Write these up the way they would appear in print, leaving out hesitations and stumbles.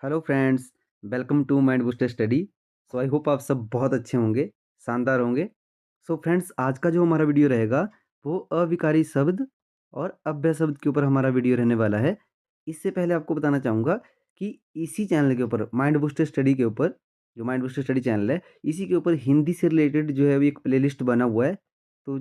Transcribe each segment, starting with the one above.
Hello friends, welcome to mind booster study. So I hope आप सब बहुत अच्छे होंगे, शानदार होंगे। सो फ्रेंड्स, आज का जो हमारा वीडियो रहेगा वो अविकारी शब्द और अव्यय शब्द के ऊपर हमारा वीडियो रहने वाला है। इससे पहले आपको बताना चाहूँगा कि इसी चैनल के ऊपर माइंड बूस्टर स्टडी के ऊपर, जो माइंड बूस्टर स्टडी चैनल है, इसी के ऊपर हिंदी से रिलेटेड जो है वो एक प्लेलिस्ट बना हुआ है। तो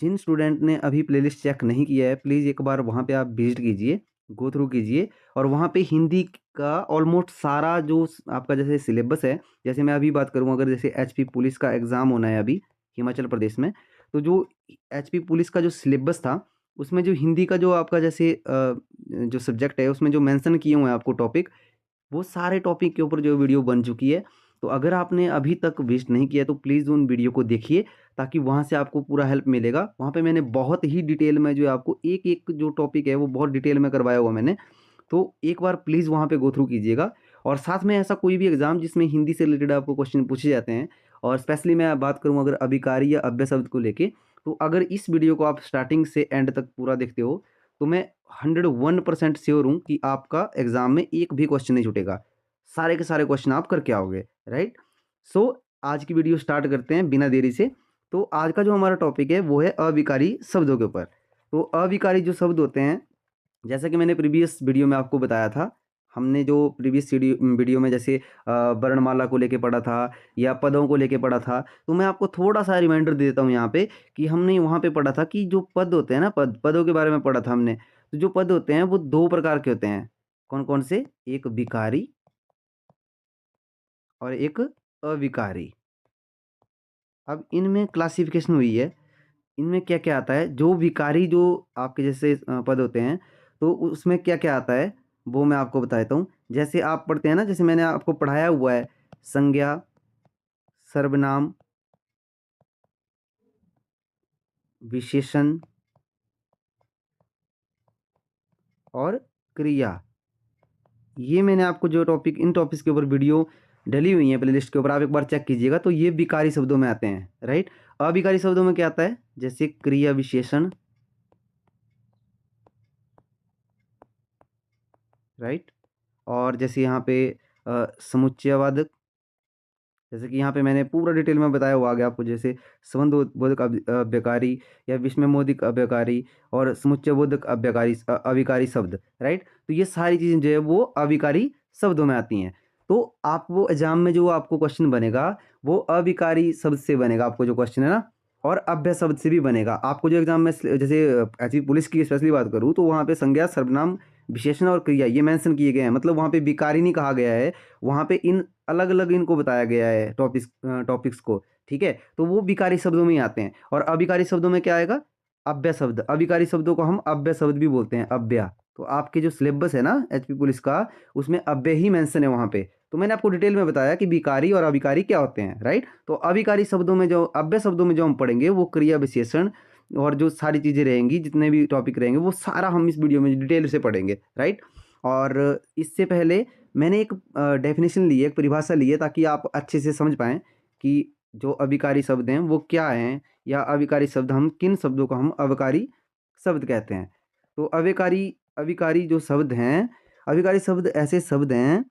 जिन स्टूडेंट ने अभी प्लेलिस्ट चेक नहीं किया है, प्लीज़ एक बार वहाँ पे आप विजिट कीजिए, गो थ्रू कीजिए। और वहाँ पे हिंदी का ऑलमोस्ट सारा जो आपका जैसे सिलेबस है, जैसे मैं अभी बात करूँ, अगर जैसे एचपी पुलिस का एग्ज़ाम होना है अभी हिमाचल प्रदेश में, तो जो एचपी पुलिस का जो सिलेबस था, उसमें जो हिंदी का जो आपका जैसे जो सब्जेक्ट है, उसमें जो मेंशन किए हुए हैं आपको टॉपिक, वो सारे टॉपिक के ऊपर जो वीडियो बन चुकी है। तो अगर आपने अभी तक विजिट नहीं किया तो प्लीज़ उन वीडियो को देखिए, ताकि वहाँ से आपको पूरा हेल्प मिलेगा। वहाँ पे मैंने बहुत ही डिटेल में जो है आपको एक-एक जो टॉपिक है वो बहुत डिटेल में करवाया हुआ मैंने। तो एक बार प्लीज़ वहाँ पे गो थ्रू कीजिएगा। और साथ में ऐसा कोई भी एग्ज़ाम जिसमें हिंदी से रिलेटेड आपको क्वेश्चन पूछे जाते हैं, और स्पेशली मैं बात करूँ अगर अभिकारी या अव्यय शब्द को लेके, तो अगर इस वीडियो को आप स्टार्टिंग से एंड तक पूरा देखते हो, तो मैं 101% श्योर हूँ कि आपका एग्ज़ाम में एक भी क्वेश्चन नहीं छूटेगा। सारे के सारे क्वेश्चन आप करके आओगे, राइट? सो आज की वीडियो स्टार्ट करते हैं बिना देरी से। तो आज का जो हमारा टॉपिक है वो है अविकारी शब्दों के ऊपर। तो अविकारी जो शब्द होते हैं, जैसा कि मैंने प्रीवियस वीडियो में आपको बताया था, हमने जो प्रीवियस वीडियो में जैसे वर्णमाला को लेके पढ़ा था या पदों को लेके पढ़ा था, तो मैं आपको थोड़ा-सा रिमाइंडर दे देता हूँ यहाँ पे कि हमने वहाँ पे पढ़ा था कि जो पद होते हैं ना, पदों के बारे में पढ़ा था हमने। तो जो पद होते हैं वो 2 प्रकार के होते हैं। कौन-कौन से? एक विकारी और एक अविकारी। अब इनमें क्लासिफ़िकेशन हुई है। इनमें क्या-क्या आता है? जो विकारी जो आपके जैसे पद होते हैं, तो उसमें क्या-क्या आता है, वो मैं आपको बता देता हूँ। जैसे आप पढ़ते हैं ना, जैसे मैंने आपको पढ़ाया हुआ है, संज्ञा, सर्वनाम, विशेषण और क्रिया। ये मैंने आपको जो टॉपिक, इन टॉपिक्स के ऊपर वीडियो डली हुई है प्लेलिस्ट के ऊपर, आप एक बार चेक कीजिएगा। तो ये विकारी शब्दों में आते हैं, राइट? अविकारी शब्दों में क्या आता है? जैसे क्रिया विशेषण, राइट? और जैसे यहाँ पे समुच्चयवाद, जैसे कि यहाँ पे मैंने पूरा डिटेल में बताया हुआ आगे आपको, जैसे संबंधबोधक अव्ययकारी या विस्मयबोधक अव्ययकारी और समुच्चयबोधक अविकारी शब्द, राइट? तो ये सारी चीज़ें जो है वो अविकारी शब्दों में आती हैं। तो आप वो एग्जाम में जो आपको क्वेश्चन बनेगा, वो अविकारी शब्द से बनेगा आपको जो क्वेश्चन है ना, और अव्यय शब्द से भी बनेगा आपको जो एग्जाम में। जैसे ऐसी पुलिस की स्पेशली बात करूँ, तो वहाँ पे संज्ञा, सर्वनाम, विशेषण और क्रिया ये मेंशन किए गए हैं। मतलब वहाँ पे विकारी नहीं कहा गया है, वहाँ पे इन अलग-अलग इनको बताया गया है टॉपिक्स को, ठीक है? तो वो विकारी शब्दों में ही आते हैं। और अविकारी शब्दों में क्या आएगा? अव्यय शब्द। अविकारी शब्दों को हम अव्यय शब्द भी बोलते हैं, अव्यय। तो आपके जो सिलेबस है ना एचपी पुलिस का, उसमें अव्यय ही मेंशन है वहाँ पे। तो मैंने आपको डिटेल में बताया कि विकारी और अविकारी क्या होते हैं, राइट? तो अविकारी शब्दों में, जो अव्यय शब्दों में जो हम पढ़ेंगे, वो क्रिया विशेषण और जो सारी चीज़ें रहेंगी, जितने भी टॉपिक रहेंगे, वो सारा हम इस वीडियो में डिटेल से पढ़ेंगे, राइट? और इससे पहले मैंने एक डेफ़िनेशन ली है, एक परिभाषा ली है, ताकि आप अच्छे से समझ पाएँ कि जो अविकारी शब्द हैं वो क्या हैं, या अविकारी शब्द, हम किन शब्दों को हम अविकारी शब्द कहते हैं। तो अविकारी अविकारी जो शब्द हैं, अविकारी शब्द ऐसे शब्द हैं,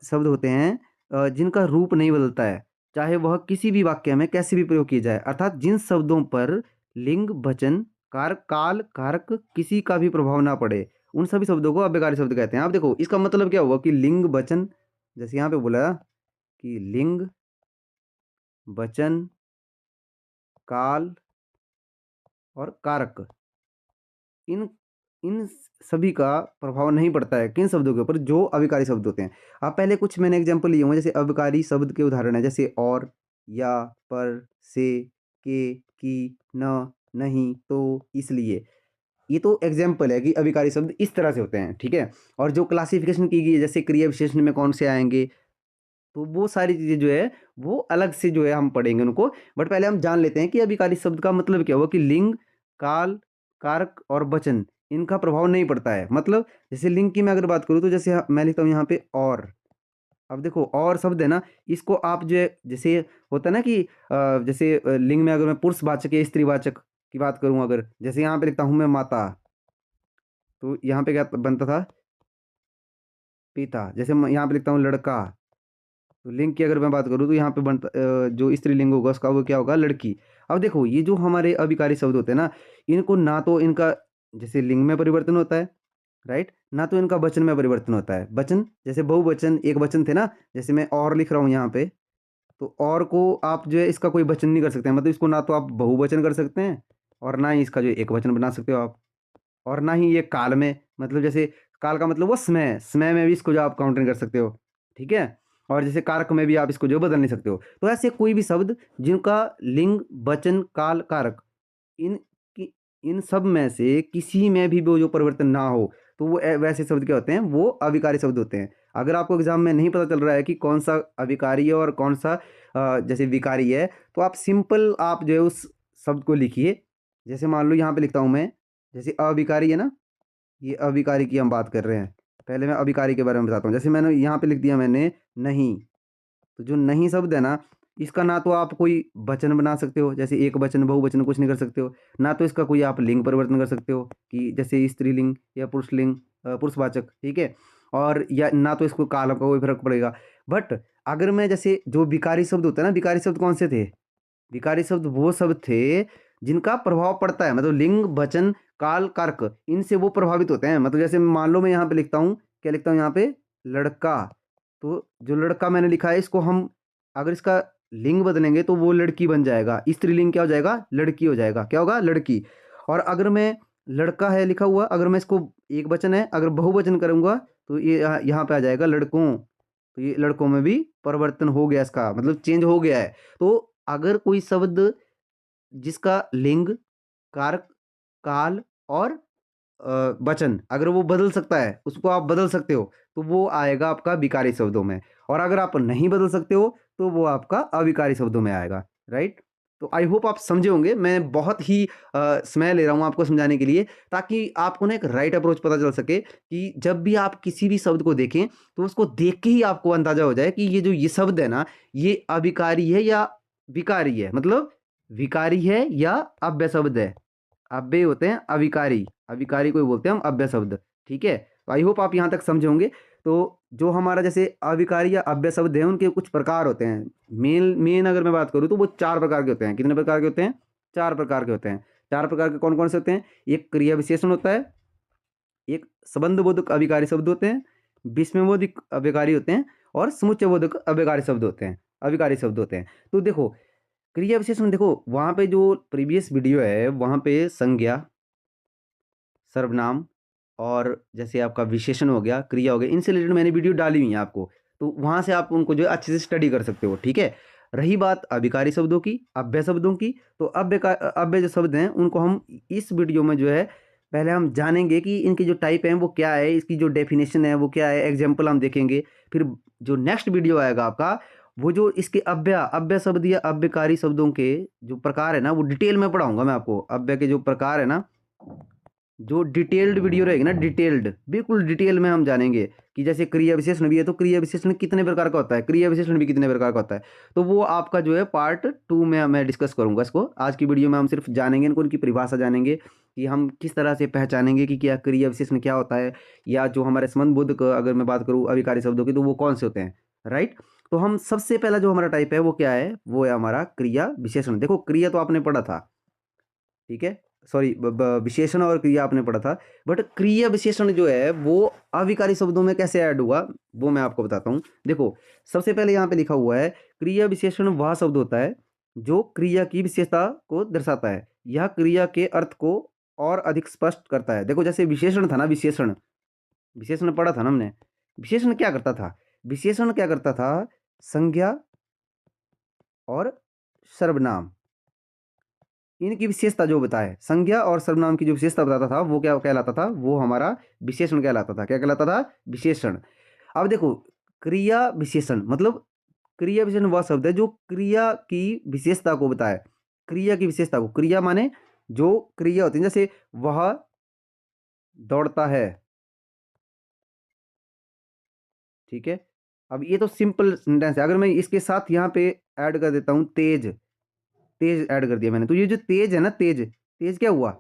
शब्द होते हैं जिनका रूप नहीं बदलता है, चाहे वह किसी भी वाक्य में कैसे भी प्रयोग किया जाए। अर्थात जिन शब्दों पर लिंग, वचन, कारक, काल, कारक किसी का भी प्रभाव ना पड़े, उन सभी शब्दों को अव्ययकारी शब्द कहते हैं। आप देखो इसका मतलब क्या हुआ कि लिंग, वचन, जैसे यहाँ पे बोला कि लिंग, वचन, काल और कारक, इन इन सभी का प्रभाव नहीं पड़ता है किन शब्दों के ऊपर? जो अविकारी शब्द होते हैं। आप पहले कुछ मैंने एग्जांपल लिए हुए हैं, जैसे अविकारी शब्द के उदाहरण है, जैसे और, या, पर, से, के, की, न, नहीं, तो, इसलिए। ये तो एग्जाम्पल है कि अविकारी शब्द इस तरह से होते हैं, ठीक है? और जो क्लासिफिकेशन की गई है, जैसे क्रिया विशेषण में कौन से आएँगे, तो वो सारी चीज़ें जो है वो अलग से जो है हम पढ़ेंगे उनको। बट पहले हम जान लेते हैं कि अभिकारी शब्द का मतलब क्या हुआ, कि लिंग, काल, कारक और वचन, इनका प्रभाव नहीं पड़ता है। मतलब जैसे लिंग की मैं अगर बात करूँ, तो जैसे मैं लिखता हूँ यहाँ पे और। अब देखो और शब्द है ना, इसको आप जो है, जैसे होता है ना कि जैसे लिंग में अगर मैं पुरुषवाचक या स्त्रीवाचक की बात करूँ, अगर जैसे यहाँ पे लिखता हूँ मैं माता, तो यहाँ पे क्या बनता था? पिता। जैसे मैं यहाँ पे लिखता हूँ लड़का, तो लिंग की अगर मैं बात करूँ तो यहाँ पे बनता जो स्त्रीलिंग होगा उसका वो क्या होगा, लड़की। अब देखो ये जो हमारे अभिकारी शब्द होते हैं ना, इनको ना तो इनका जैसे लिंग में परिवर्तन होता है, राइट, ना तो इनका वचन में परिवर्तन होता है। वचन जैसे बहुवचन, एक वचन थे ना, जैसे मैं और लिख रहा हूँ यहाँ पे, तो और को आप जो है इसका कोई वचन नहीं कर सकते हैं, मतलब इसको ना तो आप बहुवचन कर सकते हैं और ना ही इसका जो एक वचन बना सकते हो आप। और ना ही ये काल में, मतलब जैसे काल का मतलब वो समय, समय में भी इसको जो आप काउंटिंग कर सकते हो, ठीक है। और जैसे कारक में भी आप इसको जो बदल नहीं सकते हो। तो ऐसे कोई भी शब्द जिनका लिंग, वचन, काल, कारक, इन इन सब में से किसी में भी वो जो परिवर्तन ना हो, तो वो वैसे शब्द क्या होते हैं, वो अविकारी शब्द होते हैं। अगर आपको एग्जाम में नहीं पता चल रहा है कि कौन सा अविकारी है और कौन सा जैसे विकारी है, तो आप सिंपल आप जो है उस शब्द को लिखिए। जैसे मान लो यहाँ पे लिखता हूँ मैं, जैसे अविकारी है ना, ये अविकारी की हम बात कर रहे हैं। पहले मैं अविकारी के बारे में बताता हूँ। जैसे मैंने यहाँ पे लिख दिया मैंने नहीं, तो जो नहीं शब्द है ना, इसका ना तो आप कोई वचन बना सकते हो, जैसे एक वचन, बहुवचन कुछ नहीं कर सकते हो। ना तो इसका कोई आप लिंग परिवर्तन कर सकते हो कि जैसे स्त्रीलिंग या पुरुषलिंग, पुरुषवाचक, ठीक है। और या ना तो इसको काल का कोई फर्क पड़ेगा। बट अगर मैं जैसे जो विकारी शब्द होता है ना, विकारी शब्द कौन से थे, विकारी शब्द वो शब्द थे जिनका प्रभाव पड़ता है, मतलब लिंग, वचन, काल, कारक, इनसे वो प्रभावित होते हैं। मतलब जैसे मान लो मैं यहाँ पे लिखता हूँ, क्या लिखता हूँ यहाँ पे, लड़का। तो जो लड़का मैंने लिखा है, इसको हम अगर इसका लिंग बदलेंगे तो वो लड़की बन जाएगा। स्त्रीलिंग क्या हो जाएगा, लड़की हो जाएगा। क्या होगा, लड़की। और अगर मैं लड़का है लिखा हुआ, अगर मैं इसको एक वचन है, अगर बहुवचन करूंगा तो ये यहाँ पे आ जाएगा लड़कों। तो ये लड़कों में भी परिवर्तन हो गया, इसका मतलब चेंज हो गया है। तो अगर कोई शब्द जिसका लिंग, कारक, काल और वचन अगर वो बदल सकता है, उसको आप बदल सकते हो, तो वो आएगा आपका विकारी शब्दों में। और अगर आप नहीं बदल सकते हो तो वो आपका अविकारी शब्दों में आएगा, राइट। तो आई होप आप समझे होंगे। मैं बहुत ही समय ले रहा हूँ आपको समझाने के लिए, ताकि आपको ना एक राइट अप्रोच पता चल सके कि जब भी आप किसी भी शब्द को देखें तो उसको देख के ही आपको अंदाजा हो जाए कि ये जो ये शब्द है ना, ये अविकारी है या विकारी है, मतलब विकारी है या अव्यय शब्द है। अव्यय होते हैं अविकारी, अविकारी को ही बोलते हैं हम अव्यय शब्द, ठीक है। तो आई होप आप यहाँ तक समझे होंगे। तो जो हमारा जैसे अविकारी या अव्यय शब्द है, उनके कुछ प्रकार होते हैं। मेन मेन अगर मैं बात करूँ तो वो 4 प्रकार के होते हैं। कितने प्रकार के होते हैं, 4 प्रकार के होते हैं। 4 प्रकार के कौन कौन से होते हैं, एक क्रिया विशेषण होता है, एक संबंधबोधक अविकारी शब्द होते हैं, विस्मयबोधक अविकारी होते हैं, और समुच्चयबोधक अविकारी शब्द होते हैं, अविकारी शब्द होते हैं। तो देखो क्रिया विशेषण, देखो वहाँ पे जो प्रीवियस वीडियो है वहाँ पे संज्ञा, सर्वनाम और जैसे आपका विशेषण हो गया, क्रिया हो गया, इनसे रिलेटेड मैंने वीडियो डाली हुई है आपको। तो वहाँ से आप उनको जो है अच्छे से स्टडी कर सकते हो, ठीक है। रही बात अभिकारी शब्दों की, अव्यय शब्दों की, तो अव्यय जो शब्द हैं उनको हम इस वीडियो में जो है पहले हम जानेंगे कि इनकी जो टाइप है वो क्या है, इसकी जो डेफिनेशन है वो क्या है, एग्जाम्पल हम देखेंगे। फिर जो नेक्स्ट वीडियो आएगा आपका, वो जो इसके अव्यय अव्यय शब्द या अव्ययकारी शब्दों के जो प्रकार है ना, वो डिटेल में पढ़ाऊंगा मैं आपको। अव्यय के जो प्रकार है ना, जो डिटेल्ड वीडियो रहेगी ना, डिटेल्ड, बिल्कुल डिटेल में हम जानेंगे कि जैसे क्रिया विशेषण भी है तो क्रिया विशेषण कितने प्रकार का होता है, क्रिया विशेषण भी कितने प्रकार का होता है। तो वो आपका जो है पार्ट 2 में मैं डिस्कस करूंगा इसको। आज की वीडियो में हम सिर्फ जानेंगे इनको, उनकी परिभाषा जानेंगे कि हम किस तरह से पहचानेंगे कि क्या क्रिया विशेषण क्या होता है, या जो हमारे संबंधबोधक अगर मैं बात करूँ अविकारी शब्दों की, तो वो कौन से होते हैं, राइट। तो हम सबसे पहला जो हमारा टाइप है वो क्या है, वो है हमारा क्रिया विशेषण। देखो क्रिया तो आपने पढ़ा था, ठीक है, सॉरी विशेषण और क्रिया आपने पढ़ा था, बट क्रिया विशेषण जो है वो अविकारी शब्दों में कैसे ऐड हुआ वो मैं आपको बताता हूँ। देखो सबसे पहले यहाँ पे लिखा हुआ है, क्रिया विशेषण वह शब्द होता है जो क्रिया की विशेषता को दर्शाता है, यह क्रिया के अर्थ को और अधिक स्पष्ट करता है। देखो जैसे विशेषण था ना, विशेषण, विशेषण पढ़ा था ना हमने। विशेषण क्या करता था, विशेषण क्या करता था, संज्ञा और सर्वनाम, इनकी विशेषता जो बताए, संज्ञा और सर्वनाम की जो विशेषता बताता था वो क्या कहलाता था, वो हमारा विशेषण कहलाता था। क्या कहलाता था, विशेषण। अब देखो क्रिया विशेषण मतलब, क्रिया विशेषण वह शब्द है जो क्रिया की विशेषता को बताए, क्रिया की विशेषता को, क्रिया माने जो क्रिया होती है, जैसे वह दौड़ता है, ठीक है। अब ये तो सिंपल सेंटेंस है। अगर मैं इसके साथ यहाँ पे ऐड कर देता हूँ तेज, तेज ऐड कर दिया मैंने, तो ये जो तेज है ना, तेज, तेज क्या हुआ,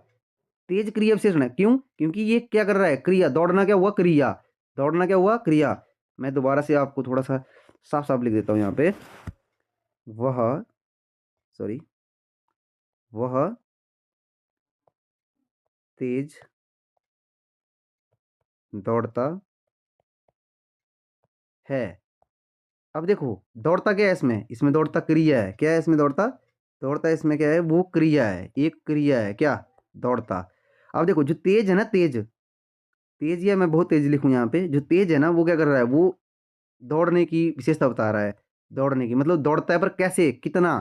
तेज क्रिया विशेषण है। क्यों, क्योंकि ये क्या कर रहा है, क्रिया, दौड़ना क्या हुआ, क्रिया, दौड़ना क्या हुआ, क्रिया। मैं दोबारा से आपको थोड़ा सा साफ साफ लिख देता हूँ यहाँ पे। वह, सॉरी, वह तेज दौड़ता है। अब देखो, दौड़ता क्या है इसमें, इसमें दौड़ता क्रिया है, क्या है इसमें दौड़ता, दौड़ता इसमें क्या है, वो क्रिया है, एक क्रिया है क्या, दौड़ता। अब देखो जो तेज है ना, तेज, तेज, या मैं बहुत तेज लिखूं यहाँ पे, जो तेज है ना वो क्या कर रहा है, वो दौड़ने की विशेषता बता रहा है। दौड़ने की मतलब दौड़ता है, पर कैसे, कितना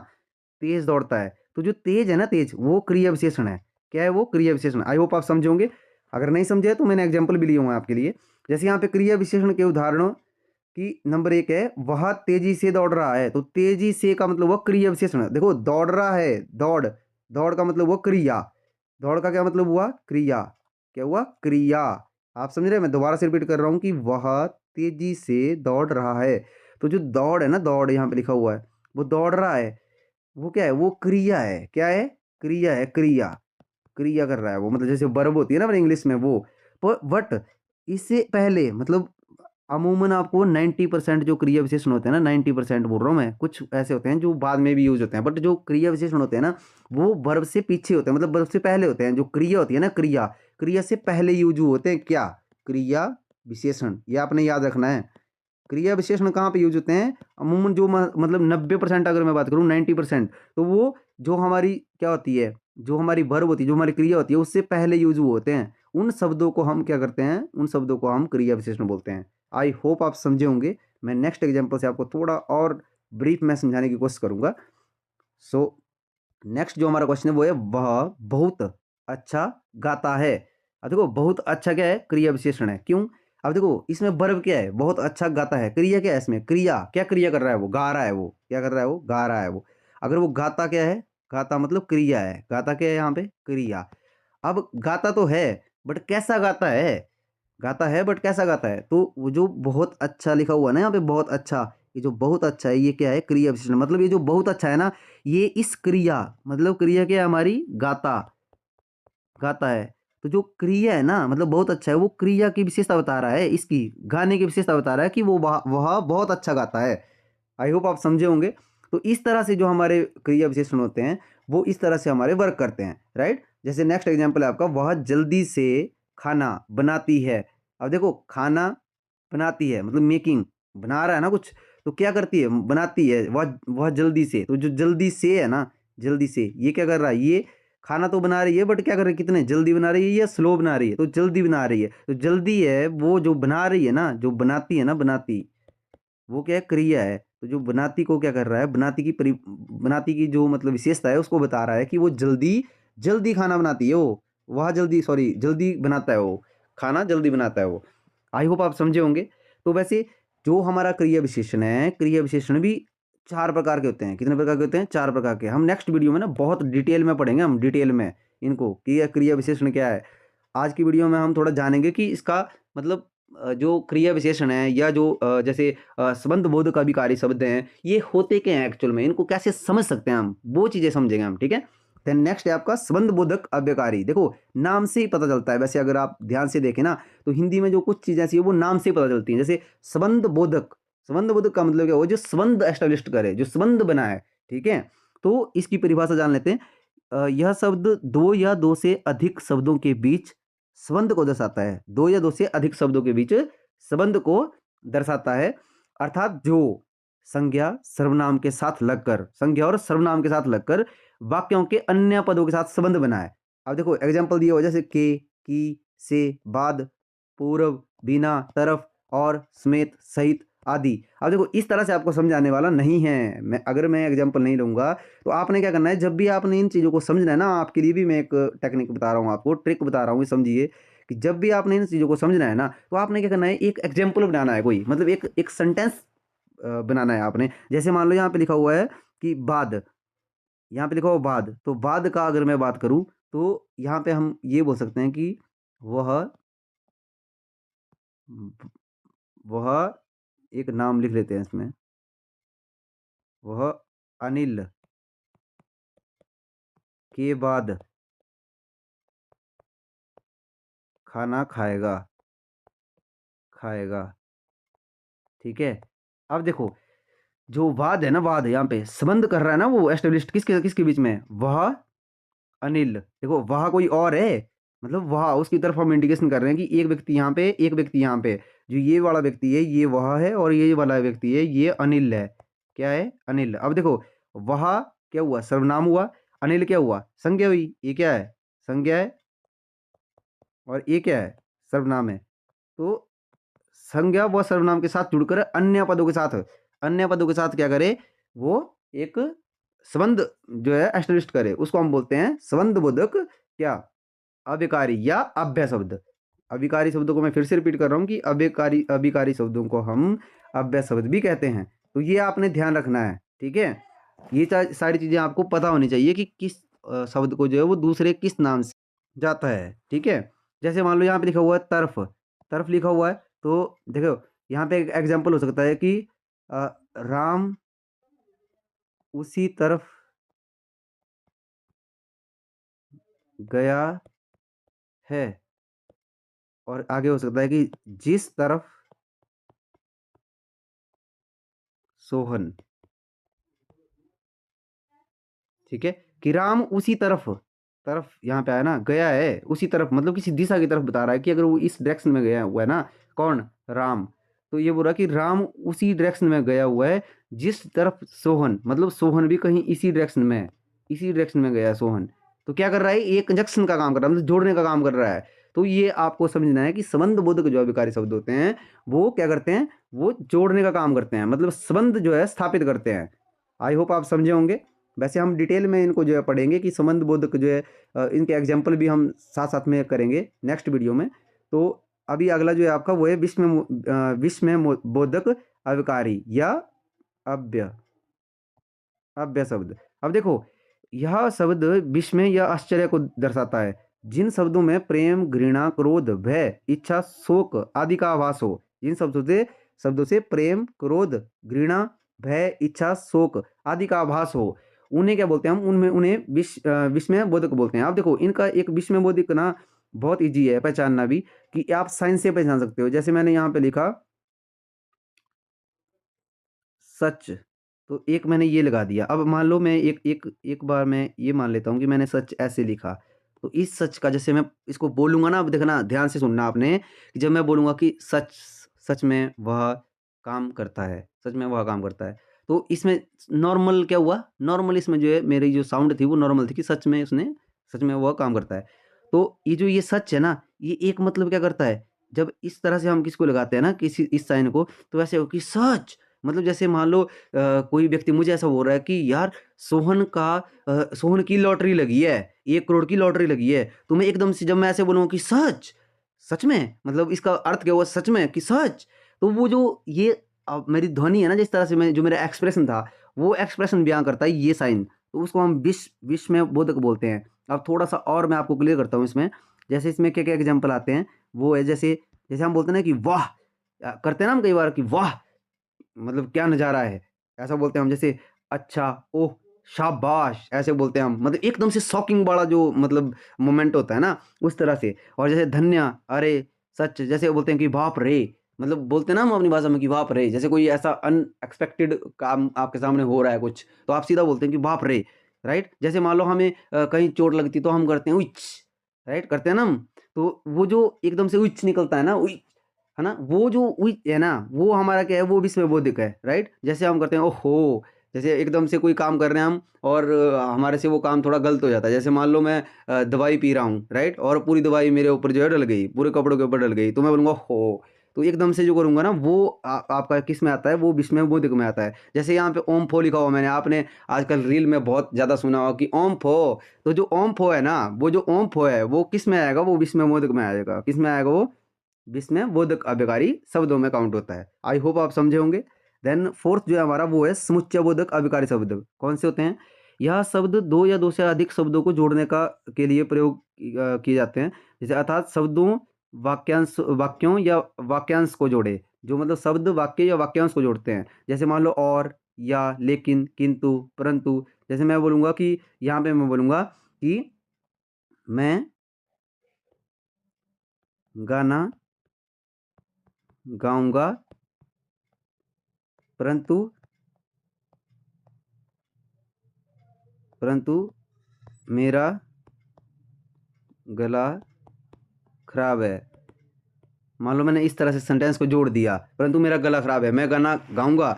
तेज दौड़ता है। तो जो तेज है ना, तेज, वो क्रिया विशेषण है। क्या है वो, क्रिया विशेषण। आई होप आप समझोगे। अगर नहीं समझे तो मैंने एग्जाम्पल भी लिया हुआ है आपके लिए। जैसे यहाँ पे क्रिया विशेषण के उदाहरणों कि नंबर एक है, वह तेजी से दौड़ रहा है। तो तेजी से का मतलब वह क्रिया विशेषण है। देखो दौड़ रहा है, दौड़, दौड़ का मतलब वो क्रिया, दौड़ का क्या मतलब हुआ, क्रिया, क्या हुआ, क्रिया। आप समझ रहे हैं, मैं दोबारा से रिपीट कर रहा हूं कि वह तेजी से दौड़ रहा है। तो जो दौड़ है ना, दौड़ यहाँ पे लिखा हुआ है, वो दौड़ रहा है, वो क्या है, वो क्रिया है, क्या है, क्रिया है, क्रिया, क्रिया कर रहा है वो, मतलब जैसे वर्ब होती है ना इंग्लिश में वो। बट इससे पहले मतलब अमूमन आपको 90% जो क्रिया विशेषण होते हैं ना, 90% बोल रहा हूँ मैं, कुछ ऐसे होते हैं जो बाद में भी यूज होते हैं, बट जो क्रिया विशेषण होते हैं ना, वो वर्ब से पीछे होते हैं, मतलब वर्ब से पहले होते हैं। जो क्रिया होती है ना, क्रिया, क्रिया से पहले यूज होते हैं क्या, क्रिया विशेषण। ये आपने याद रखना है। क्रिया विशेषण कहाँ पे यूज होते हैं, अमूमन जो मतलब 90%, अगर मैं बात करूँ 90%, तो वो जो हमारी क्या होती है, जो हमारी वर्ब होती है, जो हमारी क्रिया होती है, उससे पहले यूज होते हैं। उन शब्दों को हम क्या करते हैं, उन शब्दों को हम क्रिया विशेषण बोलते हैं। आई होप आप समझे होंगे। मैं नेक्स्ट एग्जाम्पल से आपको थोड़ा और ब्रीफ में समझाने की कोशिश करूंगा। सो नेक्स्ट जो हमारा क्वेश्चन है वो है, वह बहुत अच्छा गाता है। अब देखो बहुत अच्छा क्या है, क्रिया विशेषण है, क्यों। अब देखो इसमें वर्ब क्या है, बहुत अच्छा गाता है, क्रिया क्या है इसमें, क्रिया, क्या क्रिया कर रहा है वो, गा रहा है वो, क्या कर रहा है वो, गा रहा है वो। अगर वो गाता क्या है, गाता मतलब क्रिया है, गाता क्या है यहाँ पे, क्रिया। अब गाता तो है, बट कैसा गाता है, गाता है बट कैसा गाता है। तो वो जो बहुत अच्छा लिखा हुआ है ना यहाँ पे, बहुत अच्छा, ये जो बहुत अच्छा है, ये क्या है, क्रिया विशेषण। मतलब ये जो बहुत अच्छा है ना, ये इस क्रिया, मतलब क्रिया क्या है हमारी, गाता, गाता है। तो जो क्रिया है ना, मतलब बहुत अच्छा है, वो क्रिया की विशेषता बता रहा है, इसकी गाने की विशेषता बता रहा है कि वह बहुत अच्छा गाता है। आई होप आप समझे होंगे। तो इस तरह से जो हमारे क्रिया विशेषण होते हैं, वो इस तरह से हमारे वर्क करते हैं, राइट। जैसे नेक्स्ट एग्जाम्पल है आपका, वह जल्दी से खाना बनाती है। अब देखो खाना बनाती है मतलब मेकिंग, बना रहा है ना कुछ, तो क्या करती है, बनाती है, वह जल्दी से। तो जो जल्दी से है ना, जल्दी से, ये क्या कर रहा है, ये खाना तो बना रही है, बट क्या कर रही है, कितने जल्दी बना रही है या स्लो बना रही है, तो जल्दी बना रही है। तो जल्दी है वो जो बना रही है ना, जो बनाती है ना, बनाती, वो क्या है, क्रिया है। तो जो बनाती को क्या कर रहा है, बनाती की जो मतलब विशेषता है, उसको बता रहा है कि वो जल्दी, जल्दी खाना बनाती है वो, वह जल्दी, सॉरी, जल्दी बनाता है वो, खाना जल्दी बनाता है वो। आई होप आप समझे होंगे। तो वैसे जो हमारा क्रिया विशेषण है, क्रिया विशेषण भी 4 प्रकार के होते हैं। कितने प्रकार के होते हैं, 4 प्रकार के। हम नेक्स्ट वीडियो में ना बहुत डिटेल में पढ़ेंगे, हम डिटेल में इनको, कि यह क्रिया विशेषण क्या है। आज की वीडियो में हम थोड़ा जानेंगे कि इसका मतलब जो क्रिया विशेषण है, या जो जैसे संबंध बोधक अभिकारी शब्द हैं, ये होते क्या हैं एक्चुअल में, इनको कैसे समझ सकते हैं हम, वो चीजें समझेंगे हम, ठीक है। देन नेक्स्ट है आपका संबंध बोधक अव्यकारी। देखो नाम से ही पता चलता है, वैसे अगर आप ध्यान से देखें ना, तो हिंदी में जो कुछ चीजें ऐसी है वो नाम से ही पता चलती हैं। जैसे संबंध बोधक, संबंध बोधक का मतलब क्या हुआ, जो संबंध एस्टेब्लिश करे, जो संबंध बनाए, ठीक है। तो इसकी परिभाषा जान लेते हैं। यह शब्द दो या दो से अधिक शब्दों के बीच संबंध को दर्शाता है। दो या दो से अधिक शब्दों के बीच संबंध को दर्शाता है, अर्थात जो संज्ञा सर्वनाम के साथ लगकर, संज्ञा और सर्वनाम के साथ लगकर वाक्यों के अन्य पदों के साथ संबंध बनाए। अब देखो एग्जांपल दिया हुआ, जैसे के, की, से, बाद, पूर्व, बिना, तरफ और समेत, सहित आदि। अब देखो इस तरह से आपको समझाने वाला नहीं है मैं, अगर मैं एग्जांपल नहीं लूंगा। तो आपने क्या करना है, जब भी आपने इन चीज़ों को समझना है ना, आपके लिए भी मैं एक टेक्निक बता रहा हूँ, आपको ट्रिक बता रहा हूँ, समझिए कि जब भी आपने इन चीज़ों को समझना है ना, तो आपने क्या करना है, एक एग्जाम्पल बनाना है, कोई मतलब एक एक सेंटेंस बनाना है आपने। जैसे मान लो यहाँ पे लिखा हुआ है कि बाद, यहाँ पे लिखा हुआ बाद, तो बाद का अगर मैं बात करूँ, तो यहाँ पे हम ये बोल सकते हैं कि वह वह एक नाम लिख लेते हैं इसमें, वह अनिल के बाद खाना खाएगा, खाएगा। ठीक है। अब देखो, जो वाद है ना, वाद यहाँ पे संबंध कर रहा है ना, वो एस्टेब्लिश किसके किसके बीच में, वह अनिल। देखो वह कोई और है, मतलब वह उसकी तरफ हम इंडिकेशन कर रहे हैं कि एक व्यक्ति यहाँ पे, एक व्यक्ति यहाँ पे, जो ये वाला व्यक्ति है ये वह है, और ये वाला व्यक्ति है ये अनिल है। क्या है, अनिल। अब देखो, वह क्या हुआ, सर्वनाम हुआ, अनिल क्या हुआ, संज्ञा हुई। ये क्या है, संज्ञा है, और ये क्या है, सर्वनाम है। तो संज्ञा व सर्वनाम के साथ जुड़कर अन्य पदों के साथ, अन्य पदों के साथ क्या करे, वो एक संबंध जो है एस्टेब्लिश करे, उसको हम बोलते हैं संबंध बोधक क्या, अभिकारी या अभ्य शब्द। अभिकारी शब्दों को मैं फिर से रिपीट कर रहा हूँ कि अभिकारी अभिकारी शब्दों को हम अभ्य शब्द भी कहते हैं। तो ये आपने ध्यान रखना है, ठीक है। ये सारी चीजें आपको पता होनी चाहिए कि किस शब्द को जो है वो दूसरे किस नाम से जाता है, ठीक है। जैसे मान लो यहाँ पे लिखा हुआ है तरफ, तरफ लिखा हुआ है, तो देखो यहाँ पे एक एग्जाम्पल हो सकता है कि राम उसी तरफ गया है, और आगे हो सकता है कि जिस तरफ सोहन, ठीक है। कि राम उसी तरफ, तरफ यहाँ पे आया ना, गया है उसी तरफ, मतलब किसी दिशा की तरफ बता रहा है कि अगर वो इस डायरेक्शन में गया हुआ है ना, कौन, राम। तो ये बोल रहा है कि राम उसी डायरेक्शन में गया हुआ है जिस तरफ सोहन, मतलब सोहन भी कहीं इसी डायरेक्शन में है, इसी डायरेक्शन में गया है सोहन। तो क्या कर रहा है, ये कंजक्शन का काम कर रहा है, मतलब जोड़ने का काम कर रहा है। तो ये आपको समझना है कि संबंध बोधक जो अभिकारी शब्द होते हैं वो क्या करते हैं, वो जोड़ने का काम करते हैं, मतलब संबंध जो है स्थापित करते हैं। आई होप आप समझे होंगे। वैसे हम डिटेल में इनको जो है पढ़ेंगे कि संबंध बोधक जो है इनके एग्जाम्पल भी हम साथ साथ में करेंगे नेक्स्ट वीडियो में। तो अभी अगला जो है आपका वो है विस्मय बोधक अविकारी या अव्यय, अव्यय शब्द। अब देखो, यह शब्द विस्मय या आश्चर्य को दर्शाता है। जिन शब्दों में प्रेम, घृणा, क्रोध, भय, इच्छा, शोक आदि का आभास हो, जिन शब्दों से प्रेम, क्रोध, घृणा, भय, इच्छा, शोक आदि का आभास हो, उन्हें क्या बोलते हैं हम, उनमें उन्हें विस्मय बोधक बोलते हैं। आप देखो इनका एक विस्मय बोधक ना बहुत इजी है पहचानना भी, कि आप साइंस से पहचान सकते हो। जैसे मैंने यहाँ पे लिखा सच, तो एक मैंने ये लगा दिया। अब मान लो मैं एक एक एक बार मैं ये मान लेता हूँ कि मैंने सच ऐसे लिखा, तो इस सच का जैसे मैं इसको बोलूंगा ना, अब देखना ध्यान से सुनना आपने, कि जब मैं बोलूंगा कि सच, सच में वह काम करता है, सच में वह काम करता है, तो इसमें नॉर्मल क्या हुआ, नॉर्मल इसमें जो है मेरी जो साउंड थी वो नॉर्मल थी कि सच में उसने, सच में वह काम करता है। तो ये जो ये सच है ना, ये एक मतलब क्या करता है, जब इस तरह से हम किसको लगाते हैं ना, किसी इस साइन को, तो ऐसे हो कि सच, मतलब जैसे मान लो कोई व्यक्ति मुझे ऐसा बोल रहा है कि यार सोहन की लॉटरी लगी है, 1 करोड़ की लॉटरी लगी है, तो मैं एकदम से जब मैं ऐसे बोलूँगा कि सच, सच में, मतलब इसका अर्थ क्या हुआ, सच में कि सच। तो वो जो ये मेरी ध्वनि है ना, जिस तरह से मैं जो मेरा एक्सप्रेशन था, वो एक्सप्रेशन बयां करता है ये साइन, तो उसको हम विस्मय बोधक बोलते हैं। अब थोड़ा सा और मैं आपको क्लियर करता हूँ इसमें, जैसे इसमें क्या क्या एग्जाम्पल आते हैं, वो है जैसे, जैसे हम बोलते हैं ना कि वाह, करते हैं ना हम कई बार कि वाह, मतलब क्या नज़ारा है, ऐसा बोलते हैं हम। जैसे अच्छा, ओह, शाबाश, ऐसे बोलते हैं हम, मतलब एकदम से शॉकिंग वाला जो मतलब मोमेंट होता है ना, उस तरह से। और जैसे धन्य, अरे, सच, जैसे बोलते हैं कि बाप रे, मतलब बोलते हैं ना हम अपनी भाषा में कि बाप रे, जैसे कोई ऐसा अनएक्सपेक्टेड काम आपके सामने हो रहा है कुछ, तो आप सीधा बोलते हैं कि बाप रे, राइट। जैसे मान लो हमें कहीं चोट लगती तो हम करते हैं उच, राइट, करते हैं ना हम। तो वो जो एकदम से उच निकलता है ना, है ना, वो जो है ना, वो हमारा क्या है, वो भी इसमें बोधिक है, राइट। जैसे हम करते हैं ओहो, जैसे एकदम से कोई काम कर रहे हैं हम, और हमारे से वो काम थोड़ा गलत हो जाता है। जैसे मान लो मैं दवाई पी रहा हूँ, राइट, और पूरी दवाई मेरे ऊपर जो है डल गई, पूरे कपड़ों के ऊपर डल गई, तो मैं बोलूँगा हो। तो एकदम से जो करूँगा ना, वो आपका किस में आता है, वो विस्मय बोधिक में आता है। जैसे यहाँ पे ओम फो लिखा हुआ मैंने, आपने आजकल रील में बहुत ज़्यादा सुना होगा कि ओम फो। तो जो ओम फो है ना, वो जो ओम फो है वो किस में आएगा, वो विस्मय बोधिक में आएगा। किस में आएगा वो, जिसमें बोधक अभिकारी शब्दों में काउंट होता है। आई होप आप समझे होंगे। देन फोर्थ जो है हमारा वो है समुच्चय बोधक अभिकारी शब्द। कौन से होते हैं, यह शब्द दो या दो से अधिक शब्दों को जोड़ने का के लिए प्रयोग किए जाते हैं। जैसे अर्थात शब्दों, वाक्यांश, वाक्यों या वाक्यांश को जोड़े, जो मतलब शब्द वाक्य या वाक्यांश को जोड़ते हैं। जैसे मान लो और, या, लेकिन, किंतु, परंतु। जैसे मैं बोलूँगा कि यहाँ पे मैं बोलूँगा कि मैं गाना गाऊंगा परंतु मेरा गला खराब है। मान लो मैंने इस तरह से सेंटेंस को जोड़ दिया, परंतु मेरा गला खराब है, मैं गाना गाऊंगा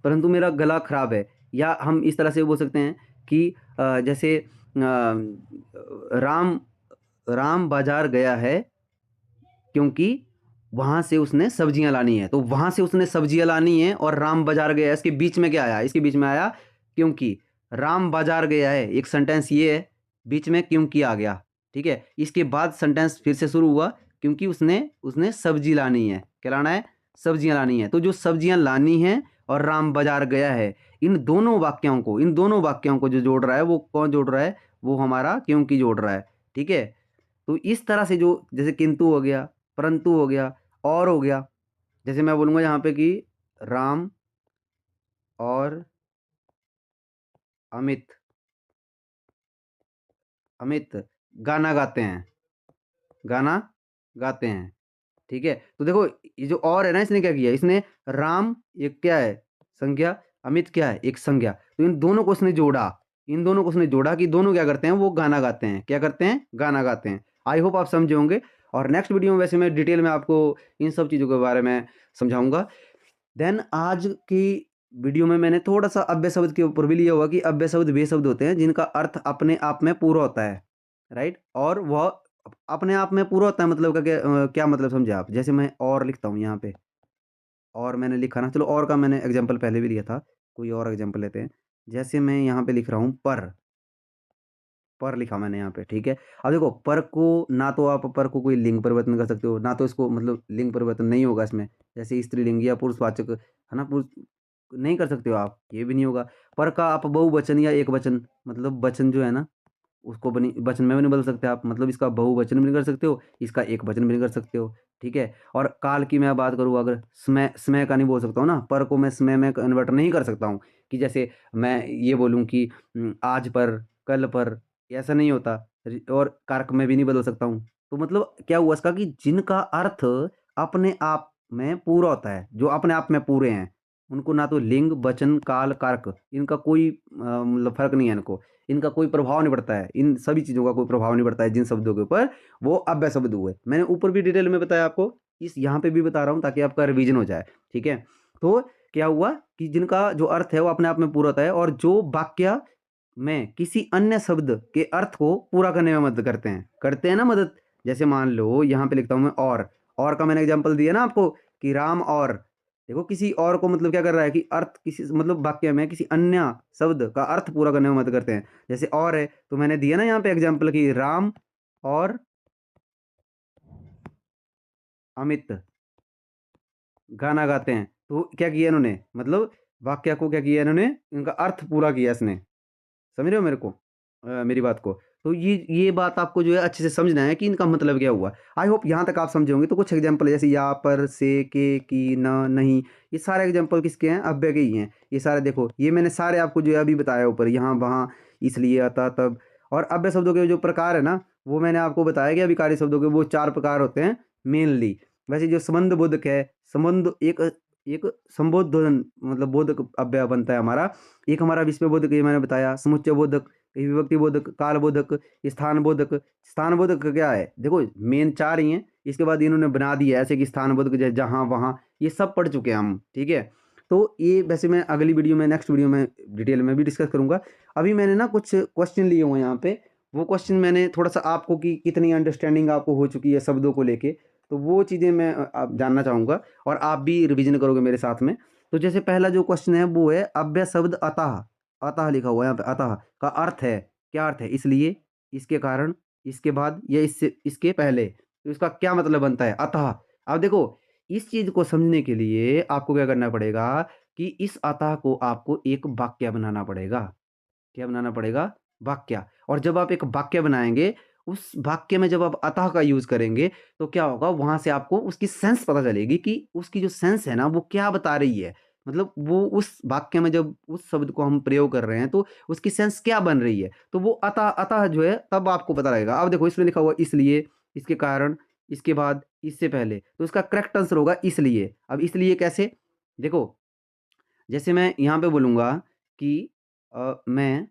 परंतु मेरा गला खराब है। या हम इस तरह से बोल सकते हैं कि जैसे राम राम बाजार गया है क्योंकि वहां से उसने सब्जियां लानी है। तो वहां से उसने सब्जियां लानी है और राम बाजार गया है, इसके बीच में क्या आया? इसके बीच में आया क्योंकि। राम बाजार गया है, एक सेंटेंस ये है, बीच में क्योंकि आ गया। ठीक है, इसके बाद सेंटेंस फिर से शुरू हुआ क्योंकि उसने सब्जी लानी है। क्या लाना है? सब्जियां लानी है। तो जो सब्जियां लानी है और राम बाजार गया है, इन दोनों वाक्यों को जो जोड़ रहा है वो कौन जोड़ रहा है? वो हमारा क्योंकि जोड़ रहा है। ठीक है, तो इस तरह से जो जैसे किंतु हो गया, परंतु हो गया, और हो गया। जैसे मैं बोलूंगा यहाँ पे कि राम और अमित गाना गाते हैं, ठीक है। तो देखो ये जो और है ना, इसने क्या किया? इसने राम एक क्या है? संज्ञा। अमित क्या है? एक संज्ञा। तो इन दोनों को उसने जोड़ा कि दोनों क्या करते हैं? वो गाना गाते हैं। क्या करते हैं? गाना गाते हैं। आई होप आप समझे होंगे। और नेक्स्ट वीडियो में वैसे मैं डिटेल में आपको इन सब चीज़ों के बारे में समझाऊंगा। देन आज की वीडियो में मैंने थोड़ा सा अव्यय शब्द के ऊपर भी लिया हुआ कि अव्यय शब्द वे शब्द होते हैं जिनका अर्थ अपने आप में पूरा होता है, राइट। और वह अपने आप में पूरा होता है मतलब का क्या मतलब समझे आप? जैसे मैं और लिखता हूँ यहाँ पे, और मैंने लिखा ना, चलो और का मैंने एग्जाम्पल पहले भी लिया था, कोई और एग्जाम्पल लेते हैं। जैसे मैं यहाँ पे लिख रहा हूँ पर लिखा मैंने यहाँ पे, ठीक है। अब देखो पर को ना तो आप पर को कोई लिंग परिवर्तन कर सकते हो, ना तो इसको मतलब लिंग परिवर्तन नहीं होगा इसमें। जैसे स्त्रीलिंग या पुरुषवाचक है ना, पुरुष नहीं कर सकते हो आप, ये भी नहीं होगा। पर का आप बहुवचन या एक वचन, मतलब वचन जो है ना उसको बनी वचन में भी नहीं बदल सकते आप, मतलब इसका बहुवचन भी नहीं कर सकते हो, इसका एक वचन भी नहीं कर सकते हो। ठीक है। और काल की मैं बात करूँ, अगर समय का नहीं बोल सकता हूँ ना, पर को मैं समय में कन्वर्ट नहीं कर सकता हूँ कि जैसे मैं ये बोलूँ कि आज पर, कल पर, ऐसा नहीं होता। और कारक में भी नहीं बदल सकता हूँ। तो मतलब क्या हुआ इसका कि जिनका अर्थ अपने आप में पूरा होता है, जो अपने आप में पूरे हैं, उनको ना तो लिंग, वचन, काल, कारक इनका कोई मतलब फर्क नहीं है, इनका कोई प्रभाव नहीं पड़ता है, इन सभी चीज़ों का कोई प्रभाव नहीं पड़ता है जिन शब्दों के ऊपर, वो अव्यय शब्द हुए। मैंने ऊपर भी डिटेल में बताया आपको, इस यहाँ पे भी बता रहा हूँ ताकि आपका रिवीजन हो जाए। ठीक है। तो क्या हुआ कि जिनका जो अर्थ है वो अपने आप में पूरा होता है, और जो वाक्य में किसी अन्य शब्द के अर्थ को पूरा करने में मदद करते हैं ना मदद। जैसे मान लो यहाँ पे लिखता हूँ मैं और का मैंने एग्जांपल दिया ना आपको कि राम और, देखो किसी और को मतलब क्या कर रहा है कि अर्थ किसी मतलब वाक्य में किसी अन्य शब्द का अर्थ पूरा करने में मदद करते हैं। जैसे और है तो मैंने दिया ना यहाँ पे एग्जांपल कि राम और अमित गाना गाते हैं। तो क्या किया इन्होंने, मतलब वाक्य को क्या किया इन्होंने, इनका अर्थ पूरा किया इसने। समझ रहे हो मेरे को, मेरी बात को? तो ये बात आपको जो है अच्छे से समझना है कि इनका मतलब क्या हुआ। आई होप यहाँ तक आप समझे होंगे। तो कुछ एग्जांपल जैसे या, पर, से, के, की, न, नहीं, ये सारे एग्जांपल किसके हैं? अव्यय के ही हैं। ये सारे देखो, ये मैंने सारे आपको जो है अभी बताया ऊपर, यहाँ वहाँ, इसलिए, अतः, तब। और अव्यय शब्दों के जो प्रकार है ना, वो मैंने आपको बताया कि अभिकारी शब्दों के वो 4 प्रकार होते हैं मेनली। वैसे जो संबंध बोधक है, संबंध एक एक संबोधन मतलब बोधक अव्यय बनता है हमारा। एक हमारा विस्मय बोधक, ये मैंने बताया, समुच्चय बोधक, विभक्ति बोधक, काल बोधक, स्थान बोधक। स्थान बोधक क्या है? देखो मेन 4 ही हैं, इसके बाद इन्होंने बना दिया है ऐसे कि स्थान बोधक जैसे जहाँ वहाँ, ये सब पढ़ चुके हैं हम। ठीक है। तो ये वैसे मैं अगली वीडियो में, नेक्स्ट वीडियो में डिटेल में भी डिस्कस करूंगा। अभी मैंने ना कुछ क्वेश्चन लिए हुए हैं यहाँ पे, वो क्वेश्चन मैंने थोड़ा सा आपको कि कितनी अंडरस्टैंडिंग आपको हो चुकी है शब्दों को लेके, तो वो चीज़ें मैं आप जानना चाहूँगा, और आप भी रिविजन करोगे मेरे साथ में। तो जैसे पहला जो क्वेश्चन है वो है अव्यय शब्द अतः। अतः लिखा हुआ है यहाँ पे, अतः का अर्थ है, क्या अर्थ है? इसलिए, इसके कारण, इसके बाद, या इससे, इसके पहले। तो इसका क्या मतलब बनता है अतः? अब देखो इस चीज को समझने के लिए आपको क्या करना पड़ेगा कि इस अतः को आपको एक वाक्य बनाना पड़ेगा। क्या बनाना पड़ेगा? वाक्य। और जब आप एक वाक्य बनाएंगे, उस वाक्य में जब आप अतः का यूज करेंगे, तो क्या होगा, वहां से आपको उसकी सेंस पता चलेगी कि उसकी जो सेंस है ना वो क्या बता रही है। मतलब वो उस वाक्य में जब उस शब्द को हम प्रयोग कर रहे हैं तो उसकी सेंस क्या बन रही है, तो वो अतः अतः जो है तब आपको पता लगेगा। अब देखो इसमें लिखा हुआ इसलिए, इसके कारण, इसके बाद, इससे पहले, तो इसका करेक्ट आंसर होगा इसलिए। अब इसलिए कैसे? देखो जैसे मैं यहाँ पे बोलूँगा कि मैं